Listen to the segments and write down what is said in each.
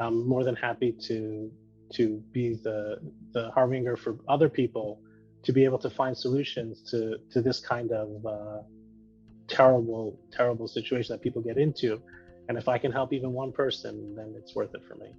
I'm more than happy to be the harbinger for other people to be able to find solutions to this kind of terrible situation that people get into. And if I can help even one person, then it's worth it for me.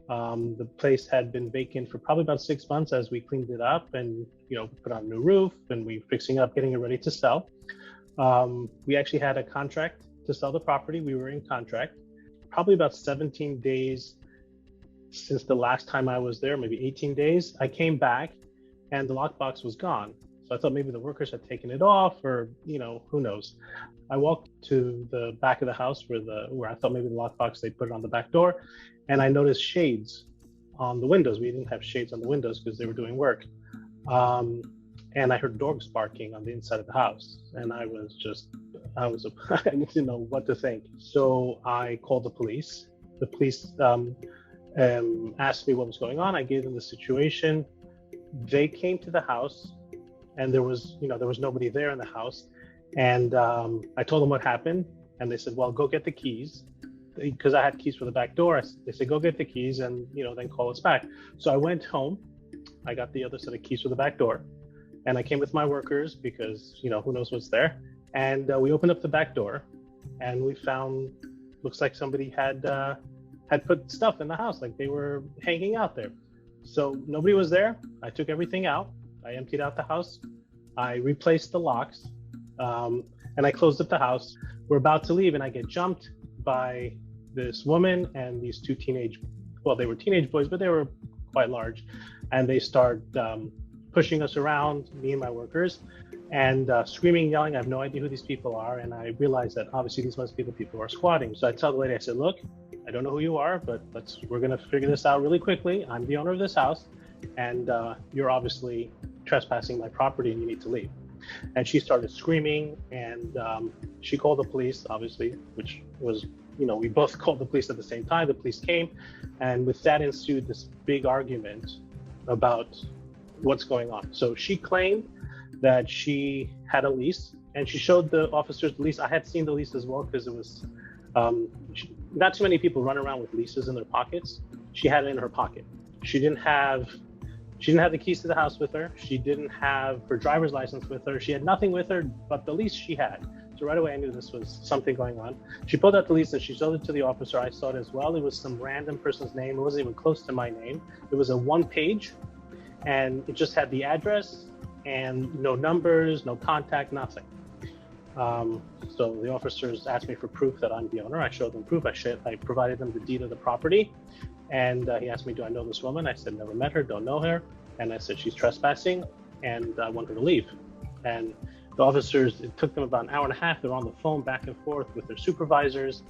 The place had been vacant for probably about 6 months as we cleaned it up and, put on a new roof, and we fixing it up, getting it ready to sell. We actually had a contract to sell the property. We were in contract probably about 17 days since the last time I was there, maybe 18 days. I came back and the lockbox was gone. So I thought maybe the workers had taken it off, or, who knows. I walked to the back of the house where I thought maybe the lockbox, they put it on the back door, and I noticed shades on the windows. We didn't have shades on the windows because they were doing work. And I heard dogs barking on the inside of the house. And I didn't know what to think. So I called the police. The police asked me what was going on. I gave them the situation. They came to the house, and there was nobody there in the house. And I told them what happened, and they said, well, go get the keys, because I had keys for the back door. They said, go get the keys and, then call us back. So I went home. I got the other set of keys for the back door, and I came with my workers because, who knows what's there. And we opened up the back door, and we found, looks like somebody had put stuff in the house, like they were hanging out there. So nobody was there. I took everything out. I emptied out the house. I replaced the locks, and I closed up the house. We're about to leave, and I get jumped by this woman and these two they were teenage boys, but they were quite large. And they start pushing us around, me and my workers, and screaming, yelling. I have no idea who these people are. And I realized that obviously these must be the people who are squatting. So I tell the lady, I said, look, I don't know who you are, but we're going to figure this out really quickly. I'm the owner of this house, and you're obviously trespassing my property, and you need to leave. And she started screaming, and she called the police, obviously, which was, we both called the police at the same time. The police came, and with that ensued this big argument about what's going on. So she claimed that she had a lease, and she showed the officers the lease. I had seen the lease as well, because it was not too many people run around with leases in their pockets. She had it in her pocket. She didn't have the keys to the house with her. She didn't have her driver's license with her. She had nothing with her but the lease she had. So right away I knew this was something going on. She pulled out the lease and she showed it to the officer. I saw it as well. It was some random person's name. It wasn't even close to my name. It was a one page, and it just had the address and no numbers, no contact, nothing. So the officers asked me for proof that I'm the owner. I showed them proof. I provided them the deed of the property. And he asked me, do I know this woman? I said, never met her, don't know her. And I said, she's trespassing, and I want her to leave. And the officers, it took them about an hour and a half. They're on the phone back and forth with their supervisors.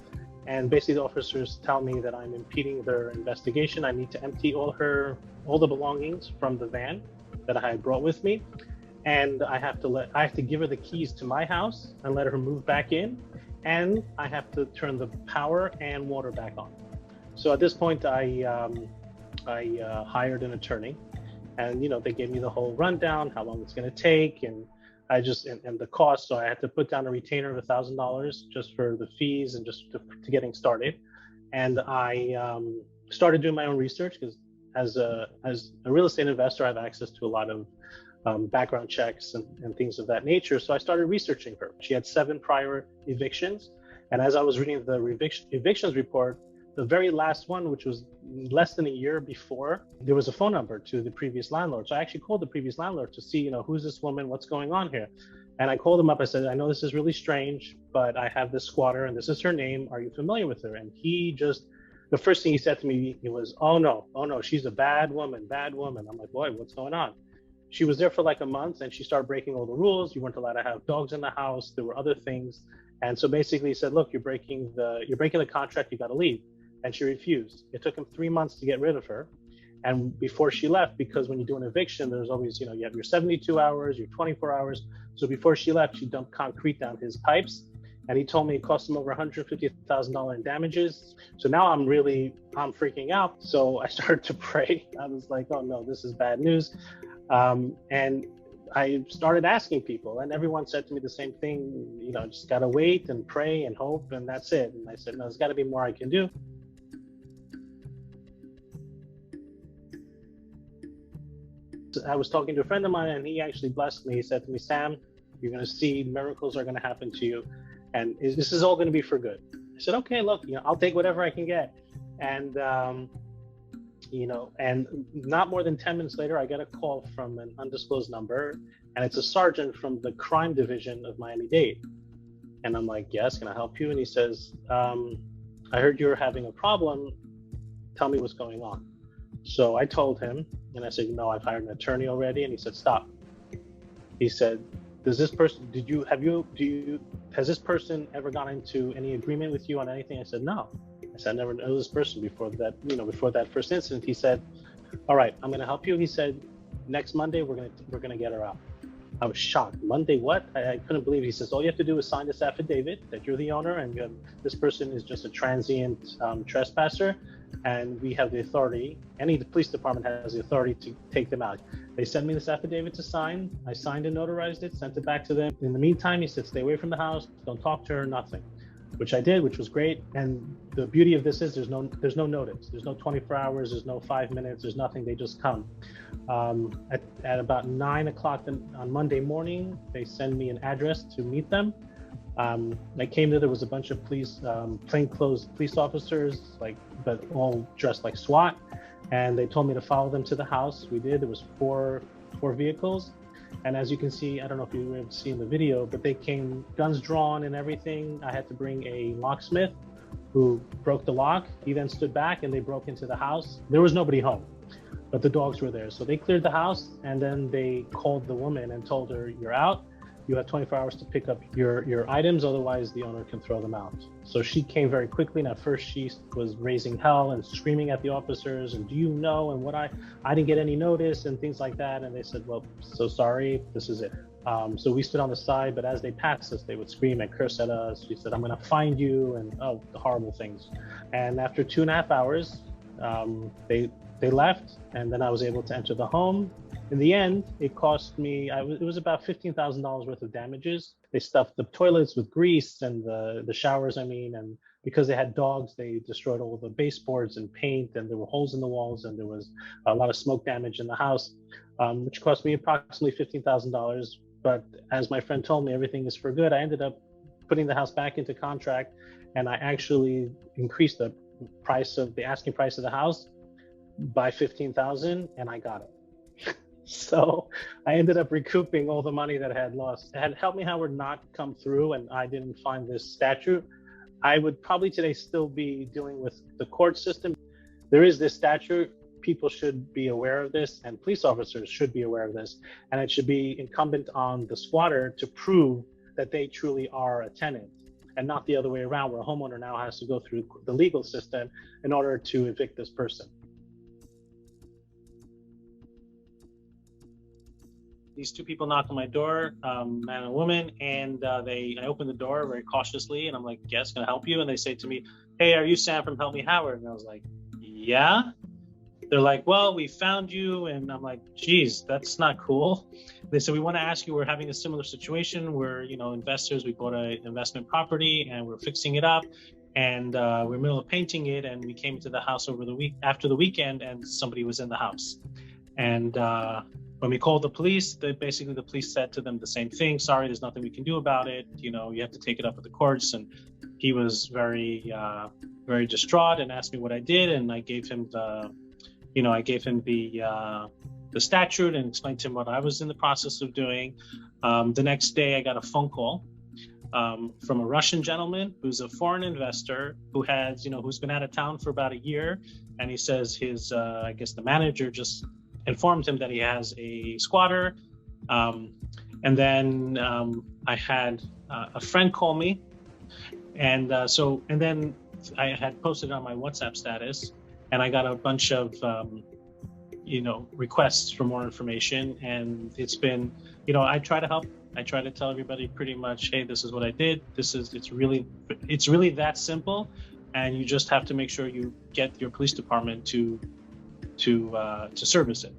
And basically the officers tell me that I'm impeding their investigation. I need to empty all the belongings from the van that I had brought with me. And I have to give her the keys to my house and let her move back in. And I have to turn the power and water back on. So at this point, I hired an attorney, and they gave me the whole rundown, how long it's going to take, and and the cost. So I had to put down a retainer of $1,000 just for the fees and just to getting started. And I started doing my own research, because as a real estate investor, I have access to a lot of background checks and things of that nature. So I started researching her. She had 7 prior evictions, and as I was reading the evictions report, the very last one, which was less than a year before, there was a phone number to the previous landlord. So I actually called the previous landlord to see, who's this woman, what's going on here. And I called him up. I said, I know this is really strange, but I have this squatter and this is her name. Are you familiar with her? And the first thing he said to me, he was, oh no, she's a bad woman. I'm like, boy, what's going on? She was there for like a month, and she started breaking all the rules. You weren't allowed to have dogs in the house. There were other things. And so basically he said, look, you're breaking the contract. You got to leave. And she refused. It took him 3 months to get rid of her. And before she left, because when you do an eviction, there's always, you have your 72 hours, your 24 hours. So before she left, she dumped concrete down his pipes. And he told me it cost him over $150,000 in damages. So now I'm freaking out. So I started to pray. I was like, oh no, this is bad news. And I started asking people, and everyone said to me the same thing, just gotta wait and pray and hope, and that's it. And I said, no, there's gotta be more I can do. I was talking to a friend of mine, and he actually blessed me. He said to me, Sam, you're gonna see miracles are gonna happen to you, and this is all gonna be for good. I said, okay, look, I'll take whatever I can get. And and not more than 10 minutes later, I get a call from an undisclosed number, and it's a sergeant from the crime division of Miami-Dade. And I'm like, yes, can I help you? And he says, I heard you're having a problem. Tell me what's going on. So I told him, and I said, I've hired an attorney already. And he said, stop. He said, has this person ever gone into any agreement with you on anything? I said, no. I said, I never knew this person before that first incident. He said, all right, I'm going to help you. He said, next Monday, we're going to get her out. I was shocked. Monday, what? I couldn't believe it. He says, all you have to do is sign this affidavit that you're the owner and this person is just a transient trespasser. And we have the authority, the police department has the authority to take them out. They sent me this affidavit to sign. I signed and notarized it, sent it back to them. In the meantime, he said, stay away from the house, don't talk to her, nothing. Which I did, which was great. And the beauty of this is there's no notice. There's no 24 hours, there's no 5 minutes, there's nothing, they just come. At about 9 o'clock on Monday morning, they send me an address to meet them. I came there was a bunch of plainclothes police officers, but all dressed like SWAT. And they told me to follow them to the house. We did. There was four vehicles. And as you can see, I don't know if you were able to see in the video, but they came guns drawn and everything. I had to bring a locksmith who broke the lock. He then stood back and they broke into the house. There was nobody home, but the dogs were there. So they cleared the house, and then they called the woman and told her, you're out. You have 24 hours to pick up your items, otherwise the owner can throw them out. So she came very quickly, and at first she was raising hell and screaming at the officers, and do you know, and what I didn't get any notice and things like that. And they said, well, so sorry, this is it. So we stood on the side, but as they passed us, they would scream and curse at us. She said, I'm gonna find you, and the horrible things. And after 2.5 hours, they left, and then I was able to enter the home. In the end, it cost me, it was about $15,000 worth of damages. They stuffed the toilets with grease and the showers, and because they had dogs, they destroyed all the baseboards and paint, and there were holes in the walls, and there was a lot of smoke damage in the house, which cost me approximately $15,000. But as my friend told me, everything is for good. I ended up putting the house back into contract, and I actually increased the asking price of the house by $15,000, and I got it. So I ended up recouping all the money that I had lost. Had Help Me Howard not come through and I didn't find this statute, I would probably today still be dealing with the court system. There is this statute. People should be aware of this, and police officers should be aware of this. And it should be incumbent on the squatter to prove that they truly are a tenant, and not the other way around, where a homeowner now has to go through the legal system in order to evict this person. These two people knocked on my door, man and woman, and I opened the door very cautiously, and I'm like, yes, can I help you? And they say to me, hey, are you Sam from Help Me Howard? And I was like, yeah. They're like, well, we found you. And I'm like, geez, that's not cool. They said, we want to ask you, we're having a similar situation. We're, investors, we bought an investment property and we're fixing it up, and we're in the middle of painting it. And we came to the house after the weekend, and somebody was in the house. And when we called the police, the police said to them the same thing. Sorry, there's nothing we can do about it. You have to take it up with the courts. And he was very, very distraught and asked me what I did. And I gave him the statute and explained to him what I was in the process of doing. The next day, I got a phone call from a Russian gentleman who's a foreign investor who's been out of town for about a year. And he says his, the manager just informed him that he has a squatter. And then I had a friend call me. And then I had posted on my WhatsApp status, and I got a bunch of, requests for more information. And it's been, I try to help. I try to tell everybody pretty much, hey, this is what I did. It's really that simple. And you just have to make sure you get your police department to service it.